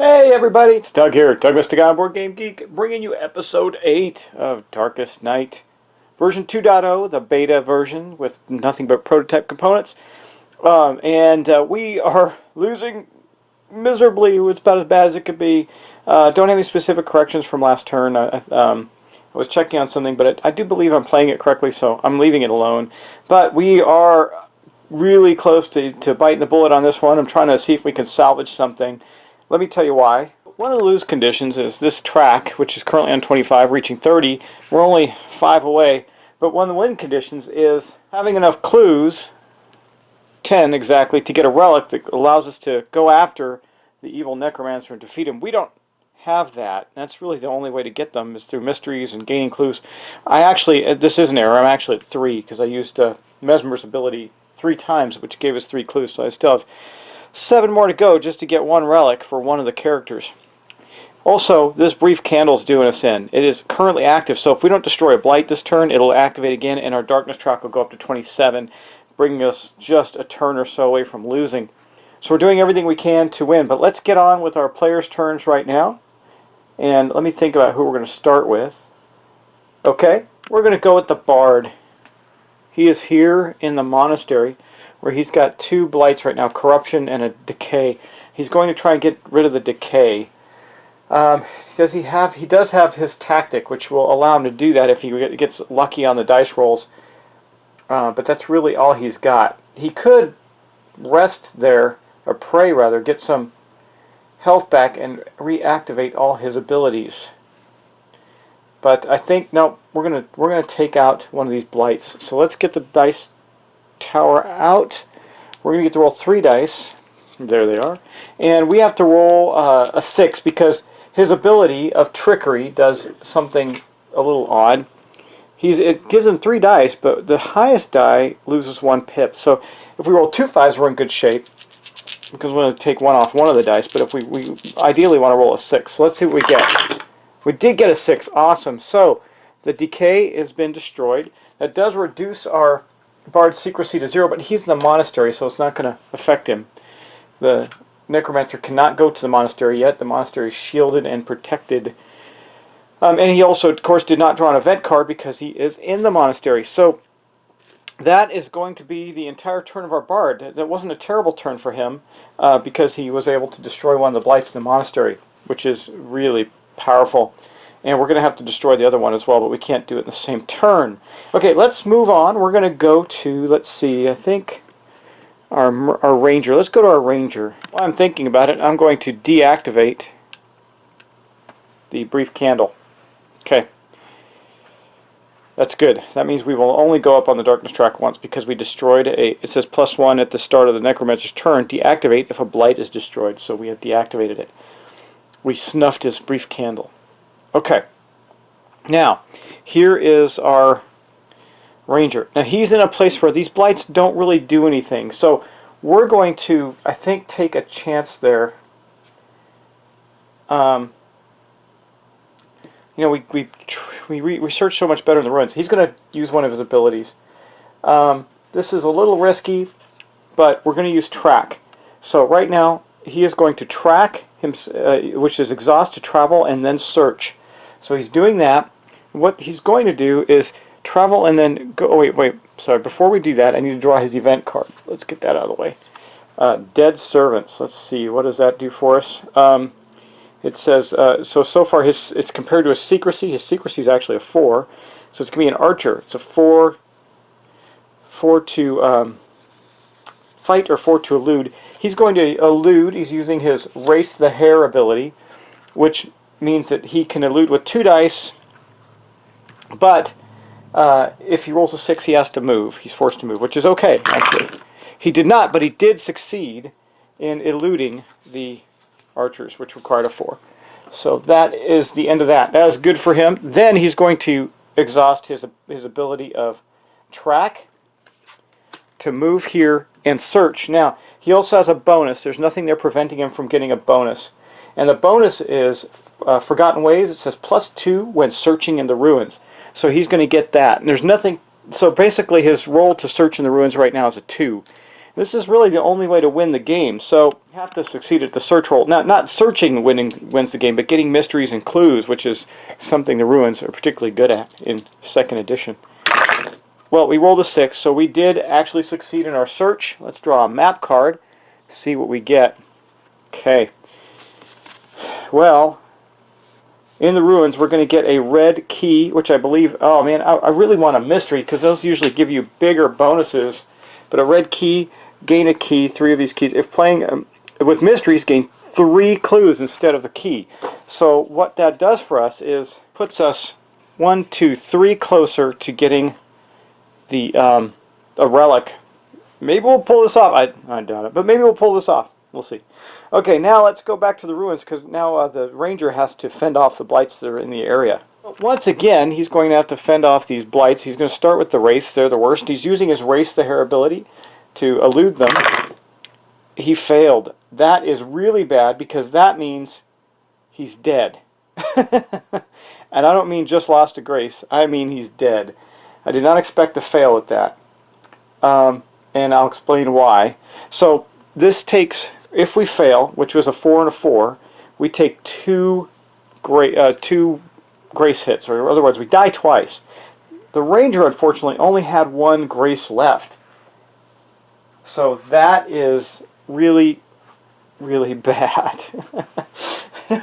Hey everybody, it's Doug here, Doug Mr. Guy, Board Game Geek, bringing you episode 8 of Darkest Night, version 2.0, the beta version with nothing but prototype components. We are losing miserably. It's about as bad as it could be. Don't have any specific corrections from last turn. I was checking on something, but I do believe I'm playing it correctly, so I'm leaving it alone. But we are really close to biting the bullet on this one. I'm trying to see if we can salvage something. Let me tell you why. One of the lose conditions is this track, which is currently on 25, reaching 30. We're only 5 away. But one of the win conditions is having enough clues, 10 exactly, to get a relic that allows us to go after the evil necromancer and defeat him. We don't have that. That's really the only way to get them, is through mysteries and gaining clues. This is an error. I'm actually at 3 because I used Mesmer's ability 3 times, which gave us 3 clues. So I still have 7 more to go just to get 1 relic for one of the characters. Also, this brief candle's doing us in. It is currently active, so if we don't destroy a blight this turn, it'll activate again, and our darkness track will go up to 27, bringing us just a turn or so away from losing. So we're doing everything we can to win, but let's get on with our players' turns right now. And let me think about who we're going to start with. Okay, we're going to go with the Bard. He is here in the monastery, where he's got 2 blights right now, corruption and a decay. He's going to try and get rid of the decay. He does have his tactic, which will allow him to do that if he gets lucky on the dice rolls. But that's really all he's got. He could rest there, or pray rather, get some health back and reactivate all his abilities. But I think no, we're gonna take out one of these blights. So let's get the dice tower out. We're going to get to roll 3 dice. There they are. And we have to roll a 6 because his ability of trickery does something a little odd. It gives him 3 dice, but the highest die loses 1 pip. So if we roll 2 5s, we're in good shape because we're going to take 1 off one of the dice. But if we ideally want to roll a 6. So let's see what we get. We did get a 6. Awesome. So the decay has been destroyed. That does reduce our Bard's secrecy to 0, but he's in the monastery, so it's not going to affect him. The necromancer cannot go to the monastery yet. The monastery is shielded and protected. And he also, of course, did not draw an event card because he is in the monastery. So that is going to be the entire turn of our Bard. That wasn't a terrible turn for him because he was able to destroy one of the blights in the monastery, which is really powerful. And we're going to have to destroy the other one as well, but we can't do it in the same turn. Okay, let's move on. We're going to go to, let's see, I think our ranger. Let's go to our ranger. While I'm thinking about it, I'm going to deactivate the brief candle. Okay. That's good. That means we will only go up on the darkness track once because we destroyed it says +1 at the start of the necromancer's turn. Deactivate if a blight is destroyed, so we have deactivated it. We snuffed his brief candle. Okay, now here is our ranger. Now he's in a place where these blights don't really do anything, so we're going to, I think, take a chance there. You know, we research so much better in the ruins. He's going to use one of his abilities. This is a little risky, but we're going to use track. So right now he is going to track him, which is exhaust to travel and then search. So he's doing that. What he's going to do is travel and then go. Oh, wait. Sorry. Before we do that, I need to draw his event card. Let's get that out of the way. Dead servants. Let's see. What does that do for us? It says so far it's compared to his secrecy. His secrecy is actually a 4, so it's going to be an archer. It's a 4 to fight or 4 to elude. He's going to elude. He's using his Race the Hare ability, which means that he can elude with 2 dice, but if he rolls a 6, he has to move. He's forced to move, which is okay, actually. He did not, but he did succeed in eluding the archers, which required a 4. So that is the end of that. That is good for him. Then he's going to exhaust his ability of track to move here and search. Now, he also has a bonus. There's nothing there preventing him from getting a bonus. And the bonus is Forgotten Ways. It says +2 when searching in the ruins. So he's going to get that. And there's nothing. So basically his roll to search in the ruins right now is a 2. This is really the only way to win the game. So you have to succeed at the search roll. Now, not searching wins the game, but getting mysteries and clues, which is something the ruins are particularly good at in 2nd edition. Well, we rolled a 6, so we did actually succeed in our search. Let's draw a map card, see what we get. Okay. Well, in the ruins, we're going to get a red key, which I believe, oh man, I really want a mystery, because those usually give you bigger bonuses. But a red key, gain a key, 3 of these keys. If playing with mysteries, gain 3 clues instead of the key. So what that does for us is puts us 1, 2, 3 closer to getting the a relic. Maybe we'll pull this off. I doubt it, but maybe we'll pull this off. We'll see. Okay, now let's go back to the ruins, because now the ranger has to fend off the blights that are in the area. Once again, he's going to have to fend off these blights. He's going to start with the Race. They're the worst. He's using his Race the Hare ability to elude them. He failed. That is really bad, because that means he's dead. And I don't mean just lost a grace. I mean he's dead. I did not expect to fail at that. And I'll explain why. So this takes, if we fail, which was a 4 and a 4, we take 2 grace hits, or in other words, we die twice. The ranger, unfortunately, only had 1 grace left. So that is really, really bad.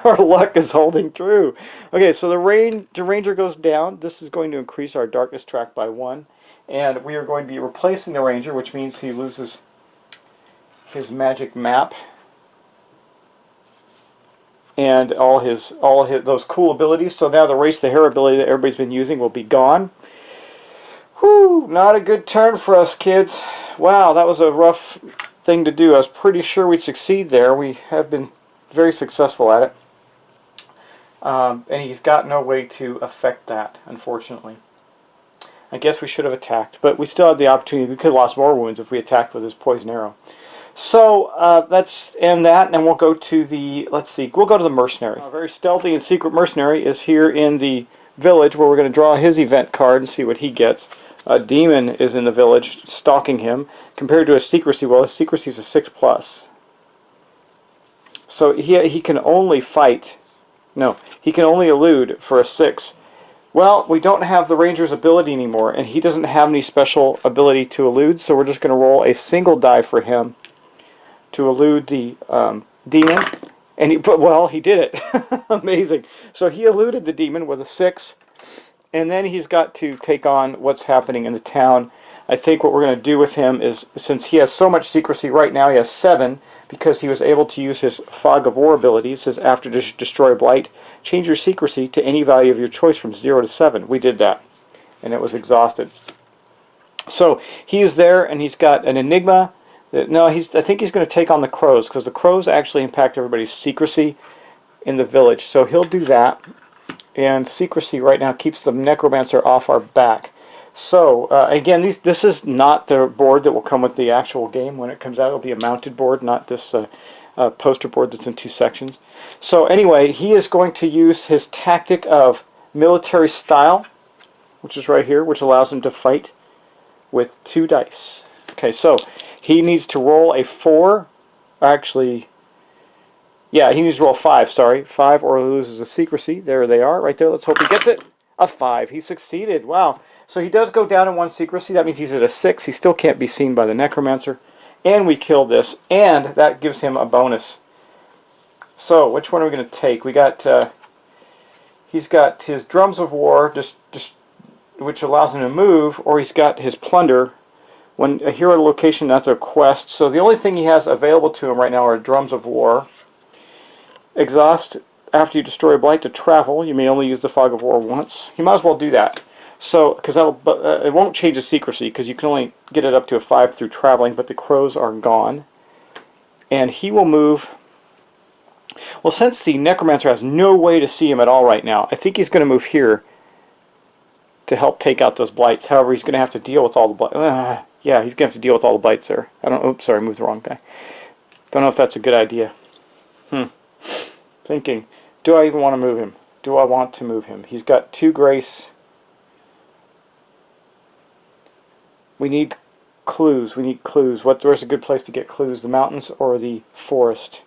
Our luck is holding true. Okay, so the ranger goes down. This is going to increase our darkness track by 1. And we are going to be replacing the ranger, which means he loses his magic map. And all his those cool abilities. So now the Race the Hare ability that everybody's been using will be gone. Whew, not a good turn for us, kids. Wow, that was a rough thing to do. I was pretty sure we'd succeed there. We have been very successful at it. And he's got no way to affect that, unfortunately. I guess we should have attacked, but we still had the opportunity. We could have lost more wounds if we attacked with his poison arrow. So let's end that, and we'll go to the, let's see, we'll go to the mercenary. A very stealthy and secret mercenary is here in the village, where we're going to draw his event card and see what he gets. A demon is in the village stalking him. Compared to his secrecy, well, his secrecy is a 6+. So he can only fight, no, he can only elude for a 6. Well, we don't have the ranger's ability anymore, and he doesn't have any special ability to elude, so we're just going to roll a single die for him to elude the demon. And he did it. Amazing. So he eluded the demon with a 6, and then he's got to take on what's happening in the town. I think what we're going to do with him is, since he has so much secrecy right now, he has 7, because he was able to use his Fog of War ability. It says, after destroy blight, change your secrecy to any value of your choice from 0 to 7. We did that, and it was exhausted. So he's there, and he's got an enigma. No, I think he's going to take on the crows, because the crows actually impact everybody's secrecy in the village. So he'll do that, and secrecy right now keeps the necromancer off our back. So again, this is not the board that will come with the actual game when it comes out. It'll be a mounted board, not this poster board that's in 2 sections. So anyway, he is going to use his tactic of military style, which is right here, which allows him to fight with 2 dice. Okay, so he needs to roll a 4. Actually, yeah, he needs to roll 5, sorry. 5 or loses a secrecy. There they are, right there. Let's hope he gets it. A 5. He succeeded. Wow. So he does go down in 1 secrecy. That means he's at a 6. He still can't be seen by the necromancer. And we killed this. And that gives him a bonus. So, which one are we going to take? We got, he's got his Drums of War, which allows him to move, or he's got his Plunder, When a hero location, that's a quest. So the only thing he has available to him right now are Drums of War. Exhaust after you destroy a blight to travel. You may only use the Fog of War once. You might as well do that. So, because it won't change the secrecy, because you can only get it up to a 5 through traveling, but the crows are gone. And he will move. Well, since the Necromancer has no way to see him at all right now, I think he's going to move here to help take out those blights. However, he's going to have to deal with all the blights. Yeah, he's going to have to deal with all the blights there. I don't. Oops, sorry, I moved the wrong guy. Don't know if that's a good idea. Thinking, do I even want to move him? Do I want to move him? He's got 2 grace. We need clues. We need clues. Where's a good place to get clues? The mountains or the forest?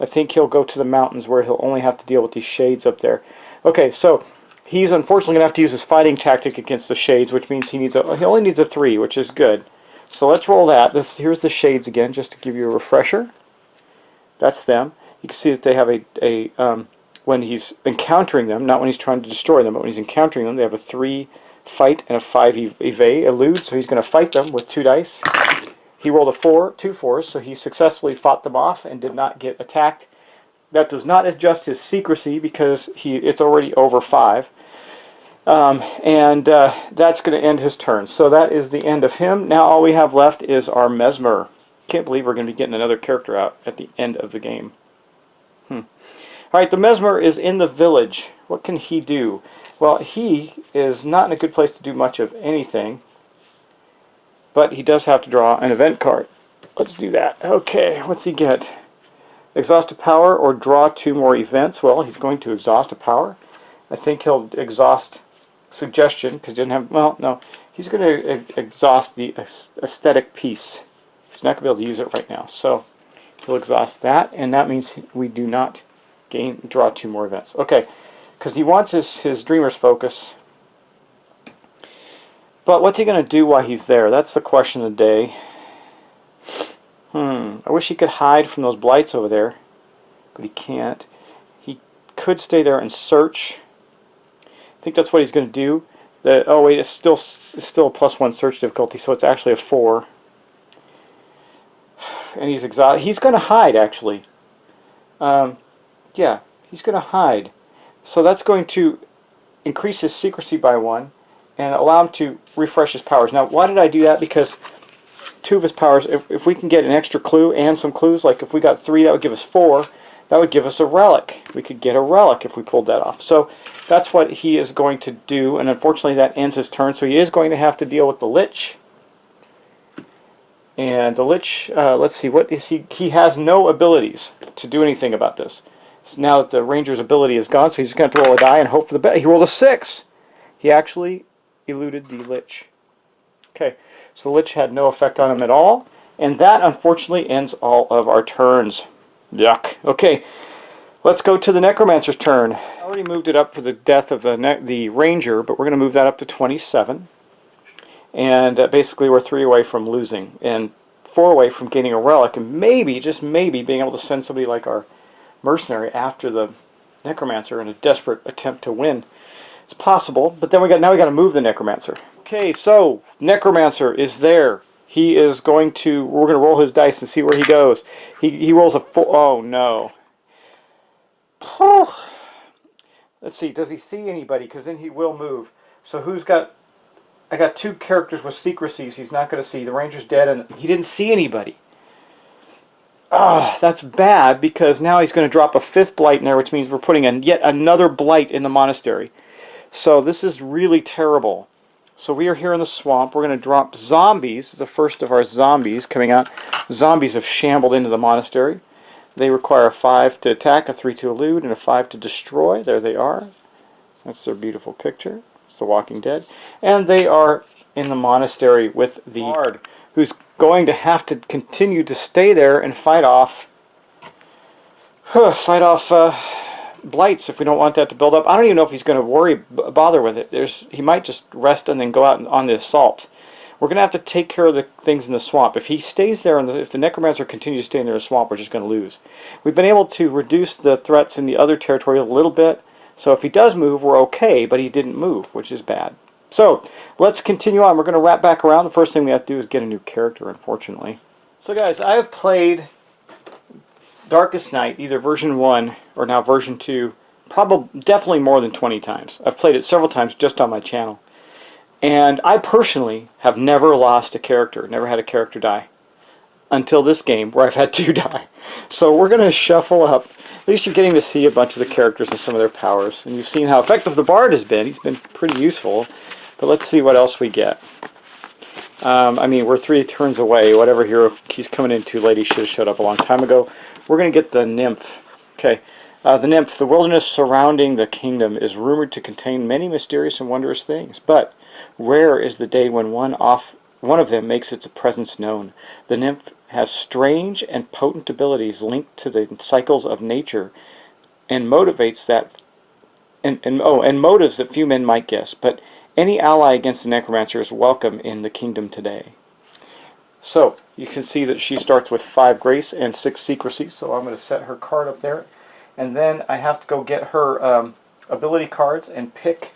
I think he'll go to the mountains where he'll only have to deal with these shades up there. Okay, so he's unfortunately going to have to use his fighting tactic against the shades, which means he only needs a 3, which is good. So let's roll that. Here's the shades again, just to give you a refresher. That's them. You can see that they have when he's encountering them, not when he's trying to destroy them, but when he's encountering them, they have a 3 fight and a 5 elude, so he's going to fight them with 2 dice. He rolled a 2 4s, so he successfully fought them off and did not get attacked. That does not adjust his secrecy because it's already over 5. That's going to end his turn. So that is the end of him. Now all we have left is our Mesmer. Can't believe we're going to be getting another character out at the end of the game. Alright, the Mesmer is in the village. What can he do? Well, he is not in a good place to do much of anything, but he does have to draw an event card. Let's do that. Okay, what's he get? Exhaust a power or draw 2 more events. Well, he's going to exhaust a power. I think he'll exhaust suggestion, because he doesn't have, well, no. He's going to exhaust the aesthetic piece. He's not going to be able to use it right now. So he'll exhaust that, and that means we do not draw 2 more events. Okay, because he wants his Dreamer's Focus. But what's he going to do while he's there? That's the question of the day. I wish he could hide from those blights over there, but he can't. He could stay there and search. I think that's what he's going to do. Oh wait, it's still a +1 search difficulty, so it's actually a 4. And he's exhausted. He's going to hide, actually. Yeah, he's going to hide. So that's going to increase his secrecy by 1 and allow him to refresh his powers. Now, why did I do that? Because 2 of his powers, if we can get an extra clue and some clues, like if we got 3, that would give us 4. That would give us a relic. We could get a relic if we pulled that off. So that's what he is going to do, and unfortunately that ends his turn. So he is going to have to deal with the Lich. And the Lich, let's see, what is he? He has no abilities to do anything about this. So now that the Ranger's ability is gone, so he's just going to have to roll a die and hope for the best. He rolled a 6. He actually eluded the Lich. Okay, so the Lich had no effect on him at all, and that unfortunately ends all of our turns. Yuck. Okay, let's go to the Necromancer's turn. I already moved it up for the death of the Ranger, but we're going to move that up to 27. And basically we're 3 away from losing, and 4 away from getting a relic, and maybe, just maybe, being able to send somebody like our mercenary after the Necromancer in a desperate attempt to win. It's possible, but then now we got to move the Necromancer. Okay, so Necromancer is there. He is going to, we're going to roll his dice and see where he goes. He rolls a 4. Oh no. Let's see, does he see anybody? Because then he will move. So who's got, I got 2 characters with secrecies he's not going to see. The Ranger's dead and he didn't see anybody. That's bad, because now he's going to drop a 5th blight in there, which means we're putting yet another blight in the monastery. So this is really terrible. So we are here in the swamp. We're going to drop zombies. The first of our zombies coming out. Zombies have shambled into the monastery. They require a 5 to attack, a 3 to elude, and a 5 to destroy. There they are. That's their beautiful picture. It's The Walking Dead. And they are in the monastery with the Bard, who's going to have to continue to stay there and fight off blights if we don't want that to build up. I don't even know if he's going to bother with it. He might just rest and then go out on the assault. We're going to have to take care of the things in the swamp. If he stays there, if the Necromancer continues staying there in the swamp, we're just going to lose. We've been able to reduce the threats in the other territory a little bit, so if he does move, we're okay, but he didn't move, which is bad. So let's continue on. We're going to wrap back around. The first thing we have to do is get a new character, unfortunately. So guys, I have played Darkest Night, either version 1 or now version 2, probably definitely more than 20 times. I've played it several times just on my channel. And I personally have never lost a character, never had a character die. Until this game, where I've had 2 die. So we're going to shuffle up. At least you're getting to see a bunch of the characters and some of their powers. And you've seen how effective the Bard has been. He's been pretty useful. But let's see what else we get. I mean, we're 3 turns away. Whatever hero he's coming in too late, he should have showed up a long time ago. We're going to get the Nymph. Okay. The Nymph. The wilderness surrounding the kingdom is rumored to contain many mysterious and wondrous things. But rare is the day when one of them makes its presence known. The Nymph has strange and potent abilities linked to the cycles of nature and motivates that and motives that few men might guess. But any ally against the necromancer is welcome in the kingdom today. So you can see that she starts with 5 grace and 6 secrecy. So I'm going to set her card up there, and then I have to go get her ability cards and pick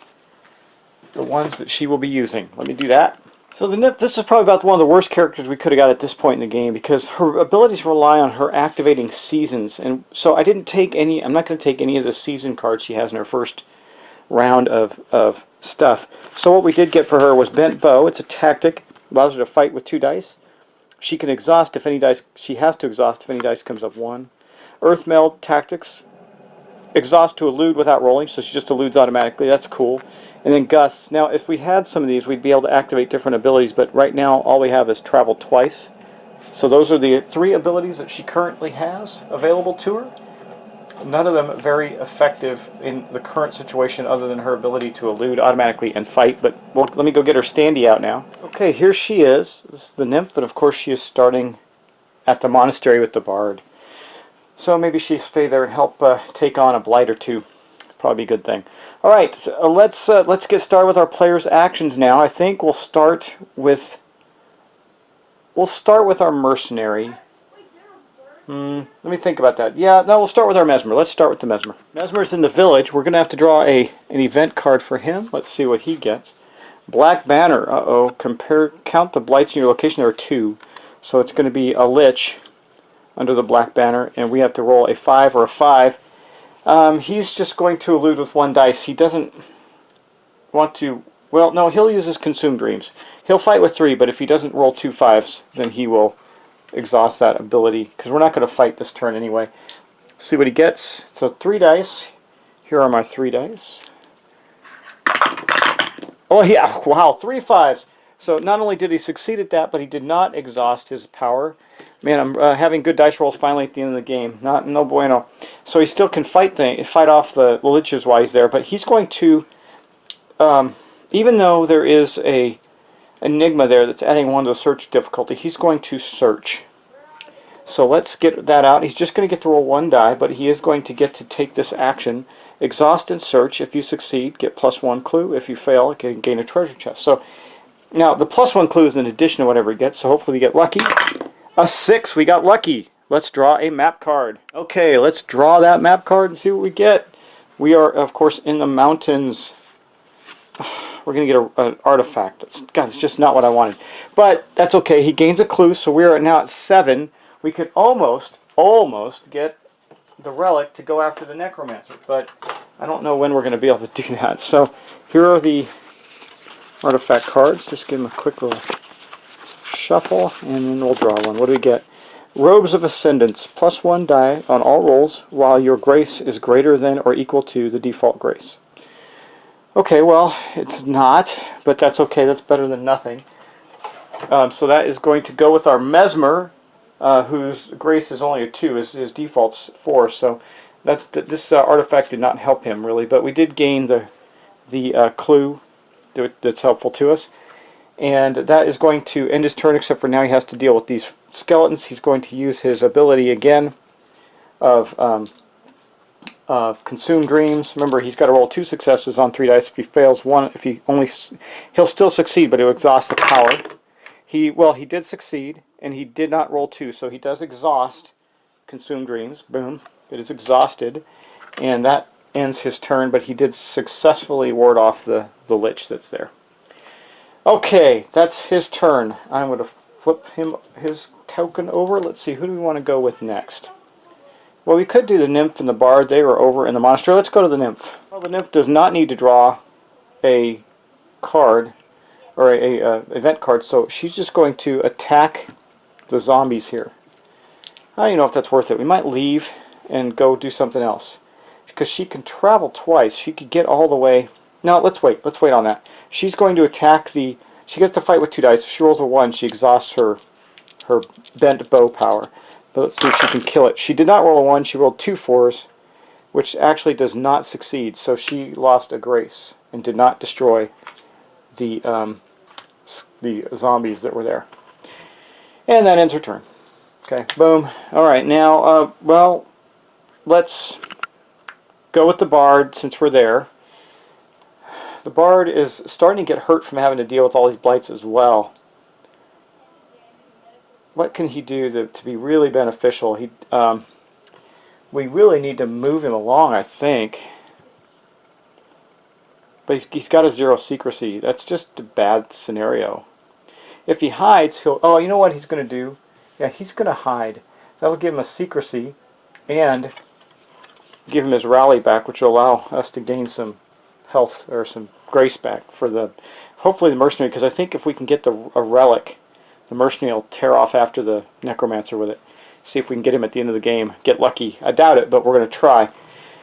the ones that she will be using. Let me do that. So the Nymph, this is probably about one of the worst characters we could have got at this point in the game, because her abilities rely on her activating seasons, and so I didn't take any. I'm not going to take any of the season cards she has in her first round of stuff. So what we did get for her was Bent Bow. It's a tactic, allows her to fight with 2 dice. She can exhaust if any dice. She has to exhaust if any dice comes up 1. Earth Meld tactics. Exhaust to elude without rolling, so she just eludes automatically. That's cool. And then Gusts. Now, if we had some of these, we'd be able to activate different abilities, but right now all we have is Travel Twice. So those are the 3 abilities that she currently has available to her. None of them very effective in the current situation other than her ability to elude automatically and fight. But well, let me go get her standee out now. Okay, here she is. This is the Nymph, but of course she is starting at the monastery with the Bard. So maybe she'll stay there and help take on a blight or 2. Probably a good thing. All right, so let's get started with our players' actions now. I think we'll start with our mercenary. Let me think about that. Yeah, no, we'll start with our Mesmer. Let's start with the Mesmer. Mesmer's in the village. We're going to have to draw an event card for him. Let's see what he gets. Black Banner. Uh-oh. Count the blights in your location. There are 2. So it's going to be a Lich under the Black Banner, and we have to roll a 5 or a 5. He's just going to elude with 1 dice. He doesn't want to... Well, no, he'll use his Consume Dreams. He'll fight with 3, but if he doesn't roll 2 5s, then he will exhaust that ability, because we're not going to fight this turn anyway. See what he gets. So 3 dice. Here are my 3 dice. Oh yeah, wow, 3 5s. So not only did he succeed at that, but he did not exhaust his power. Man, I'm having good dice rolls finally at the end of the game. No bueno. So he still can fight off the liches while he's there, but he's going to, even though there is a enigma there that's adding 1 to the search difficulty, he's going to search. So let's get that out. He's just going to get to roll 1 die, but he is going to get to take this action. Exhaust and search. If you succeed, get +1 clue. If you fail, you can gain a treasure chest. So now the +1 clue is in addition to whatever he gets, so hopefully we get lucky. A 6, we got lucky. Let's draw a map card. Okay, let's draw that map card and see what we get. We are, of course, in the mountains. We're going to get an artifact. That's just not what I wanted. But that's okay. He gains a clue, so we are now at 7. We could almost get the relic to go after the necromancer, but I don't know when we're going to be able to do that. So here are the artifact cards. Just give them a quick little shuffle, and then we'll draw one. What do we get? Robes of Ascendance. +1 die on all rolls while your grace is greater than or equal to the default grace. Okay, well, it's not, but that's okay. That's better than nothing. So that is going to go with our Mesmer, whose grace is only a 2. His default's 4. So this artifact did not help him really, but we did gain the clue that's helpful to us. And that is going to end his turn, except for now he has to deal with these skeletons. He's going to use his ability again of Consume Dreams. Remember, he's got to roll 2 successes on 3 dice. If he fails 1, he'll still succeed, but he'll exhaust the power. He did succeed, and he did not roll 2, so he does exhaust Consume Dreams. Boom, it is exhausted, and that ends his turn. But he did successfully ward off the lich that's there. Okay, that's his turn. I'm going to flip him his token over. Let's see, who do we want to go with next? Well, we could do the Nymph and the Bard. They were over in the monastery. Let's go to the Nymph. Well, the Nymph does not need to draw a card, or a event card, so she's just going to attack the zombies here. I don't even know if that's worth it. We might leave and go do something else. Because she can travel twice. She could get all the way... No, let's wait. Let's wait on that. She's going to attack the... She gets to fight with 2 dice. If she rolls a 1, she exhausts her bent bow power. But let's see if she can kill it. She did not roll a 1. She rolled 2 4s, which actually does not succeed. So she lost a grace and did not destroy the zombies that were there. And that ends her turn. Okay, boom. Alright, now, well, let's go with the Bard since we're there. The Bard is starting to get hurt from having to deal with all these blights as well. What can he do to be really beneficial? We really need to move him along, I think. But he's got a 0 secrecy. That's just a bad scenario. If he hides, he'll... Oh, you know what he's going to do? Yeah, he's going to hide. That'll give him a secrecy and give him his rally back, which will allow us to gain some health or some grace back for the... Hopefully the mercenary, because I think if we can get a relic, the mercenary will tear off after the necromancer with it. See if we can get him at the end of the game. Get lucky. I doubt it, but we're going to try.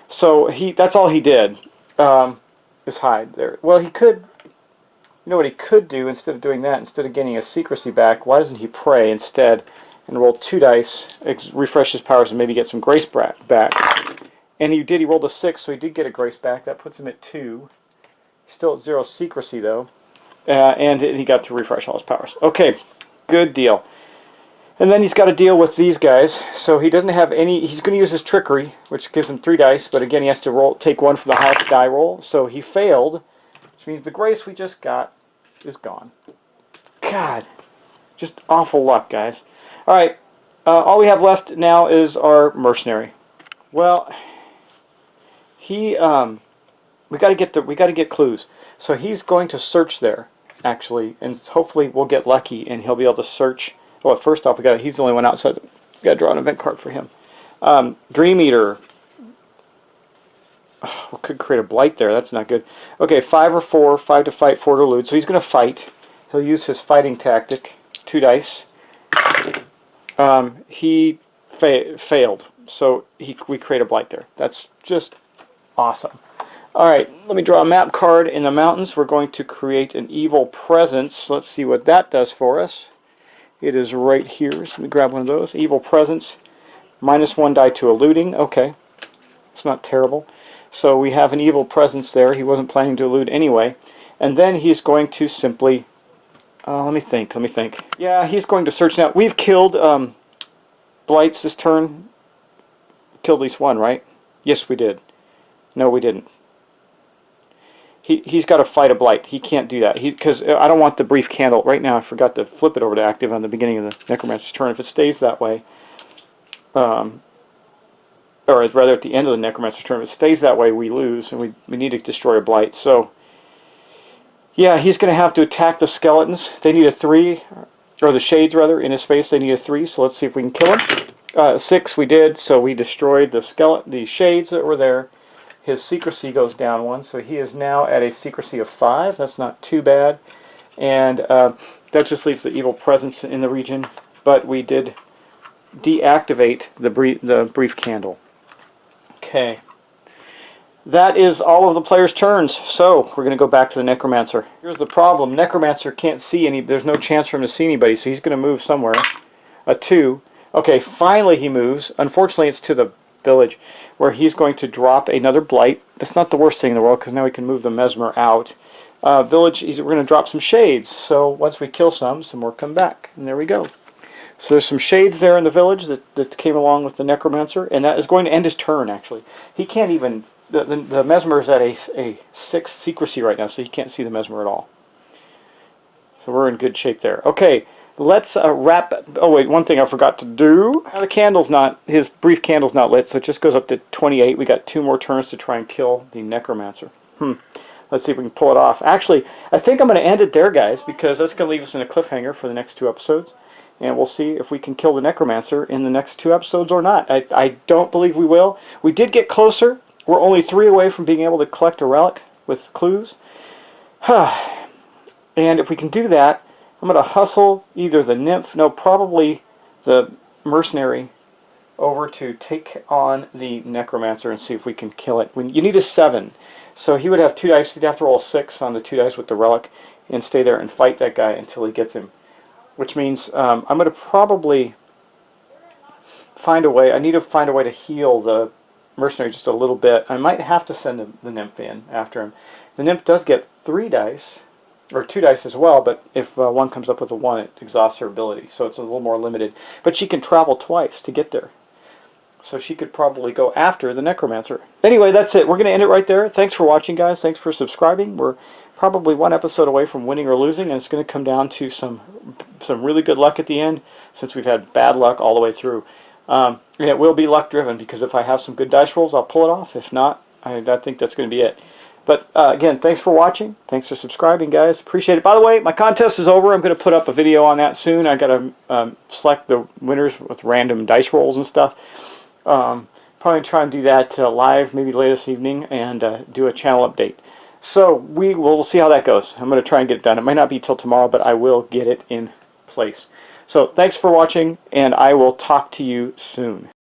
So that's all he did, is hide there. Well, he could... You know what he could do instead of doing that? Instead of getting a secrecy back, why doesn't he pray instead and roll 2 dice, refresh his powers, and maybe get some grace back? And he did. He rolled a 6, so he did get a grace back. That puts him at 2. He's still at 0 secrecy, though. And he got to refresh all his powers. Okay, good deal. And then he's got to deal with these guys. So he doesn't have any... He's going to use his trickery, which gives him 3 dice. But again, he has to take 1 from the highest die roll. So he failed, which means the grace we just got is gone. God, just awful luck, guys. All right, all we have left now is our mercenary. Well, we got to get clues. So he's going to search there, actually, and hopefully we'll get lucky and he'll be able to search. Well, first off, he's the only one outside. We got to draw an event card for him. Dream Eater. Oh, we could create a blight there. That's not good. Okay, 5 or 4. 5 to fight, 4 to elude. So he's going to fight. He'll use his fighting tactic. 2 dice. He failed. So we create a blight there. That's just awesome. Alright, let me draw a map card in the mountains. We're going to create an evil presence. Let's see what that does for us. It is right here. So let me grab one of those. Evil presence. -1 die to eluding. Okay. It's not terrible. So we have an evil presence there. He wasn't planning to elude anyway. And then he's going to simply... let me think. Yeah, he's going to search now. We've killed blights this turn. Killed at least 1, right? Yes, we did. No, we didn't. He's got to fight a blight. He can't do that. Because I don't want the brief candle. Right now, I forgot to flip it over to active on the beginning of the necromancer's turn. If it stays that way... or rather at the end of the necromancer's turn, if it stays that way, we lose, and we need to destroy a blight. So, yeah, he's going to have to attack the skeletons. They need a 3, or the shades, rather, in his space. They need a 3, so let's see if we can kill him. 6 we did, so we destroyed the shades that were there. His secrecy goes down 1, so he is now at a secrecy of 5. That's not too bad. And that just leaves the evil presence in the region, but we did deactivate the brief candle. Okay. That is all of the players' turns. So, we're going to go back to the Necromancer. Here's the problem. Necromancer can't see any... There's no chance for him to see anybody, so he's going to move somewhere. A 2. Okay, finally he moves. Unfortunately, it's to the village, where he's going to drop another blight. That's not the worst thing in the world, because now we can move the Mesmer out. Village, we're going to drop some shades. So, once we kill some more come back. And there we go. So there's some shades there in the village that came along with the Necromancer, and that is going to end his turn, actually. He can't even... The Mesmer is at a 6 secrecy right now, so he can't see the Mesmer at all. So we're in good shape there. Okay, let's wrap... Oh, wait, one thing I forgot to do. Now the candle's not... His brief candle's not lit, so it just goes up to 28. We got 2 more turns to try and kill the Necromancer. let's see if we can pull it off. Actually, I think I'm going to end it there, guys, because that's going to leave us in a cliffhanger for the next 2 episodes. And we'll see if we can kill the Necromancer in the next 2 episodes or not. I don't believe we will. We did get closer. We're only 3 away from being able to collect a relic with clues. And if we can do that, I'm going to hustle either the nymph, no, probably the mercenary, over to take on the Necromancer and see if we can kill it. You need a 7. So he would have 2 dice. He'd have to roll a 6 on the 2 dice with the relic and stay there and fight that guy until he gets him. Which means I'm going to probably find a way. I need to find a way to heal the mercenary just a little bit. I might have to send the nymph in after him. The nymph does get 3 dice, or 2 dice as well, but if one comes up with a 1, it exhausts her ability. So it's a little more limited. But she can travel twice to get there. So she could probably go after the Necromancer. Anyway, that's it. We're going to end it right there. Thanks for watching, guys. Thanks for subscribing. We're probably 1 episode away from winning or losing, and it's going to come down to some really good luck at the end, since we've had bad luck all the way through. And it will be luck driven, because if I have some good dice rolls, I'll pull it off. If not, I think that's going to be it. But again, thanks for watching. Thanks for subscribing, guys. Appreciate it. By the way, my contest is over. I'm going to put up a video on that soon. I got to select the winners with random dice rolls and stuff. Probably try and do that live, maybe later this evening, and do a channel update. So we'll see how that goes. I'm going to try and get it done. It might not be till tomorrow, but I will get it in place. So thanks for watching, and I will talk to you soon.